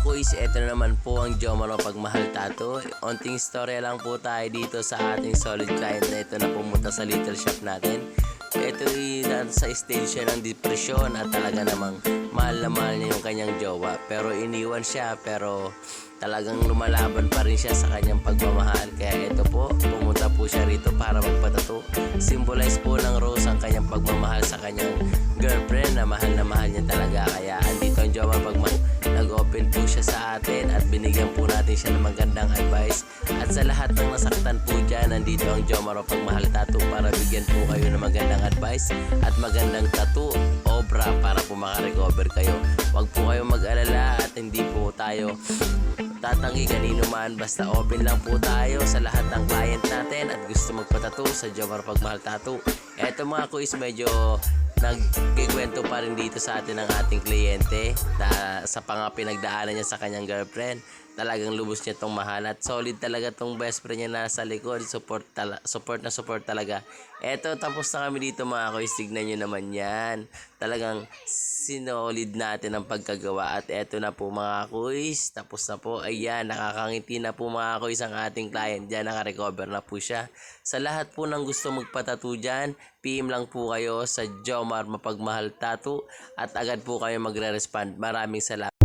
kuis, eto na naman po ang Jomar Mapagmahal Tattoo. Onting storya lang po tayo dito sa ating solid client na ito na pumunta sa little shop natin. Ito ay nasa stage siya ng depresyon at talaga namang mahal na mahal niya yung kanyang jowa. Pero iniwan siya, pero talagang lumalaban pa rin siya sa kanyang pagmamahal. Kaya ito po, pumunta po siya rito para magpatato. Symbolize po ng rose ang kanyang pagmamahal sa kanyang girlfriend na mahal niya talaga. Kaya andito ang Jomar Mapagmahal. Nag-open po siya sa atin at binigyan po natin siya ng magandang advice. At sa lahat ng nasaktan po dyan, nandito ang Jomar Mapagmahal Tattoo para bigyan po kayo ng magandang advice at magandang tattoo obra para po makarecover kayo. Huwag po kayong mag-alala at hindi po tayo tatanggi kanino man, basta open lang po tayo sa lahat ng client natin at gusto magpatato sa Jomar Mapagmahal Tattoo. Eto mga kuis, medyo nagkikwento pa rin dito sa atin ng ating kliyente na sa pinagdaanan niya sa kanyang girlfriend. Talagang lubos niya tong mahal at solid talaga tong best friend niya nasa likod. Support talaga. Eto, tapos na kami dito mga kuis. Tignan nyo naman yan. Talagang sinolid natin ang pagkagawa. At eto na po mga kuis. Tapos na po. Ayan, nakakangiti na po mga kuis ang ating client dyan. Nakarecover na po siya. Sa lahat po ng gusto magpatattoo dyan, PM lang po kayo sa Jomar Mapagmahal Tattoo at agad po kayo magre-respond. Maraming salamat.